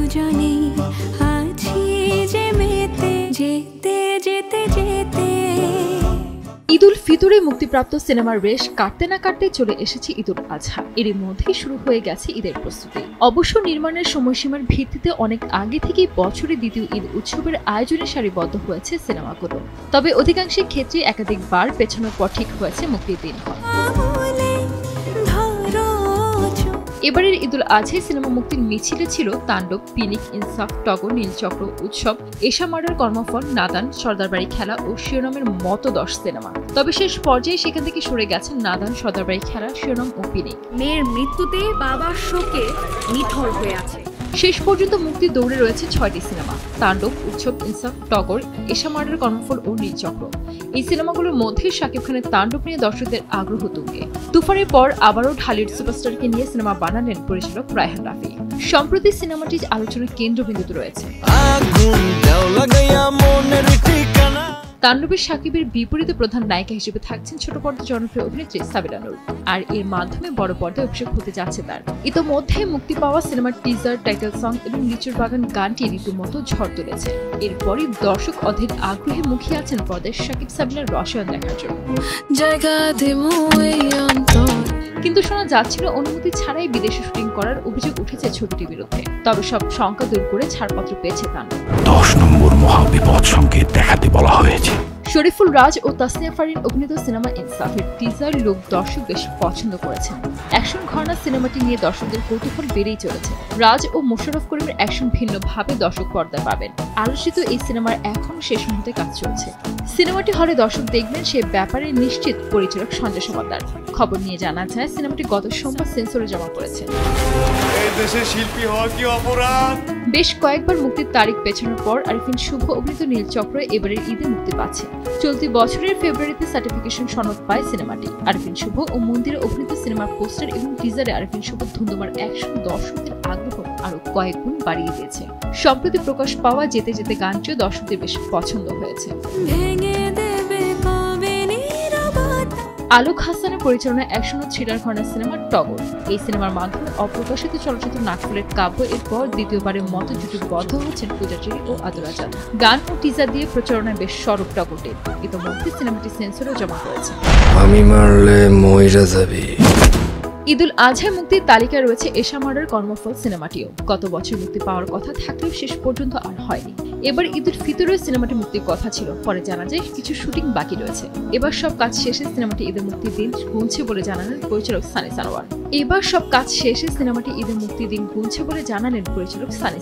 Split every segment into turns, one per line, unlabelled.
দুজনে আছি যে মেতে যেতে যেতে যেতে।
ঈদ উল ফিতরে মুক্তিপ্রাপ্ত সিনেমার রেশ কাটতে না কাটতে চলে এসেছে ঈদ উল আজহা। এরই মধ্যেই শুরু হয়ে গেছে ঈদের প্রস্তুতি। অবশ্য নির্মাণের সময়সীমার ভিত্তিতে অনেক আগে থেকেই বছরে দ্বিতীয় ঈদ উৎসবের আয়োজনে সারিবদ্ধ হয়েছে সিনেমাগুলো। তবে অধিকাংশ ক্ষেত্রে একাধিকবার পেছানোর পর ঠিক হয়েছে মুক্তির দিন। এবারের ঈদ উল আজহায় সিনেমা মুক্তির মিছিলে ছিল তাণ্ডব, পিনিক, ইনসাফ, টগর, নীলচক্র, উৎসব, এশা মার্ডার, কর্মফল, নাদান, সর্দারবাড়ি খেলা ও শিরোনামের মতো 10 সিনেমা। তবে শেষ পর্যায়ে সেখান থেকে সরে গেছেন নাদান, সর্দারবাড়ি খেলা, শিরোনাম ও পিনিক।
মেয়ের মৃত্যুতে বাবার শোকে নিথর হয়ে আছে।
শেষ পর্যন্ত মুক্তির দৌড়ে রয়েছে 6টি সিনেমা: তাণ্ডব, উৎসব, ইনসাফ, টগর, এশা মার্ডার, কর্মফল ও নীলচক্র। এই সিনেমাগুলোর মধ্যে শাকিব খানের তাণ্ডব নিয়ে দর্শকদের আগ্রহ তুঙ্গে। তুফানের পর আবারও ঢালিউড সুপারস্টারকে নিয়ে সিনেমা বানালেন পরিচালক রায়হান রাফি। সম্প্রতি সিনেমাটি আলোচনার কেন্দ্রবিন্দুতে রয়েছে। তাণ্ডবের শাকিবের বিপরীতে প্রধান নায়িকা হিসেবে থাকছেন ছোট পর্দার জনপ্রিয় অভিনেত্রী সাবিনা নূর। আর এর মাধ্যমে বড় পর্দায় অভিষেক হতে যাচ্ছে তার। ইতোমধ্যে মুক্তি পাওয়া সিনেমার টিজার, টাইটেল সং এবং লিচুর বাগান গানটি রীতিমতো ঝড় তুলেছে। এরপরই দর্শক অধীর আগ্রহে মুখিয়ে আছেন পর্দায় শাকিব সাবিনার রসায়ন দেখার জন্য। কিন্তু শোনা যাচ্ছিল অনুমতি ছাড়াই বিদেশে শুটিং করার অভিযোগ উঠেছে ছবিটির বিরুদ্ধে। তবে সব শঙ্কা দূর করে ছাড়পত্র পেয়েছে তাণ্ডব।
10 নম্বর মহাবিপদ সংকেত দেখাতে বলা হয়েছে।
শরীফুল রাজ ও তাসনিয়া ফারিন অভিনীত সিনেমা ইনসাফের টিজার লুক দর্শক বেশ পছন্দ করেছেন। অ্যাকশন ঘরানা সিনেমাটি নিয়ে দর্শকদের কৌতূহল বেড়েই চলেছে। রাজ ও মোশাররফ করিমের অ্যাকশন ভিন্নভাবে দর্শক পর্দায় পাবেন। আলোচিত এই সিনেমার এখনও শেষ মুহূর্তে কাজ চলছে। সিনেমাটি হলে দর্শক দেখবেন সে ব্যাপারে নিশ্চিত পরিচালক সঞ্জয় সমাদ্দার। খবর নিয়ে জানা যায় সিনেমাটি গত সোমবার সেন্সরে জমা পড়েছে। বেশ কয়েকবার মুক্তির তারিখ পেছানোর পর আরিফিন শুভ অভিনীত নীলচক্র এবারের ঈদে মুক্তি পাচ্ছে। চলতি বছরের ফেব্রুয়ারিতে সার্টিফিকেশন সনদ পায় সিনেমাটি। আরিফিন শুভ ও মন্দিরে অভিনীত সিনেমার পোস্টার এবং টিজারে আরিফিন শুভ ধুন্ধুমার অ্যাকশন দর্শকদের আগ্রহ আরো কয়েক গুণ বাড়িয়ে দিয়েছে। সম্প্রতি প্রকাশ পাওয়া যেতে যেতে গানটিও দর্শকদের বেশ পছন্দ হয়েছে। আলোক হাসানের পরিচালনায় অ্যাকশন ও থ্রিলার ঘরানার সিনেমা টগর। এই সিনেমার মাধ্যমে অপ্রকাশিত চলচ্চিত্র নাটফুলের কাব্য এরপর দ্বিতীয়বারের মতো জুটিবদ্ধ হচ্ছেন পূজাচেরি ও আদর আজাদ। গান ও টিজার দিয়ে প্রচারণায় বেশ সরব টগরটির। ইতোমধ্যে সিনেমাটি সেন্সরেও জমা পড়েছে।
আমি মারলে মইরা যাবি।
ঈদ উল আজহায় মুক্তির তালিকায় রয়েছে এশা মার্ডার, কর্মফল সিনেমাটিও। গত বছর মুক্তি পাওয়ার কথা থাকলেও শেষ পর্যন্ত আর হয়নি। এবার ঈদ উল ফিতরে সিনেমাটি মুক্তির কথা ছিল, পরে জানা যায় কিছু শুটিং বাকি রয়েছে। এবার সব কাজ শেষে সিনেমাটি ঈদের মুক্তির দিন গুনছে বলে জানালেন পরিচালক সানি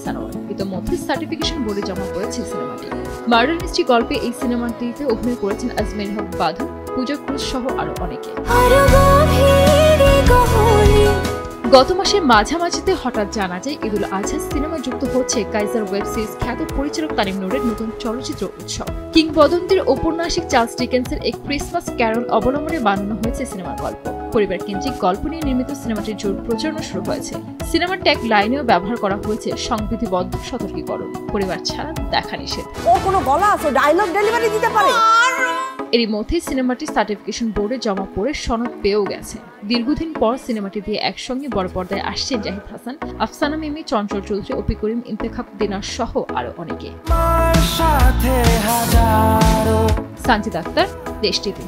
সানোয়ার। ইতোমধ্যে সার্টিফিকেশন বোর্ডে জমা পড়েছে সিনেমাটি। মার্ডার মিস্ট্রি গল্পে এই সিনেমাটিতে অভিনয় করেছেন আজমের হক বাদু, পূজা ক্রুজ সহ আরো অনেকে। গত মাসের মাঝামাঝিতে হঠাৎ জানা যায় ঈদ উল আজহা সিনেমা যুক্ত হচ্ছে কাইজার ওয়েব সিরিজ খ্যাত পরিচালক তানিম নূরের নতুন চলচ্চিত্র উৎসব। কিংবদন্তির ঔপন্যাসিক চার্লস ডিকেন্সের এক ক্রিসমাস ক্যারল অবলম্বনে বানানো হয়েছে সিনেমার গল্প। পরিবার কেন্দ্রিক গল্প নিয়ে নির্মিত সিনেমাটির জোর প্রচারণা শুরু হয়েছে। সিনেমার ট্যাগ লাইনেও ব্যবহার করা হয়েছে সংবিধিবদ্ধ সতর্কীকরণ, পরিবার ছাড়া দেখা নিষেধ।
ও কোনো বলা আছে ডায়লগ ডেলিভারি দিতে পারে।
এরই মধ্যে সিনেমাটি সার্টিফিকেশন বোর্ডে জমা পড়ে সনদ পেয়েও গেছে। দীর্ঘদিন পর সিনেমাটি দিয়ে একসঙ্গে বড় পর্দায় আসছেন জাহিদ হাসান, আফসানা মিমি, চঞ্চল চৌধুরী, অপি করিম, ইন্তেখাব দিনার সহ আরো অনেকে। সানজিদ আক্তার, দেশ টিভি।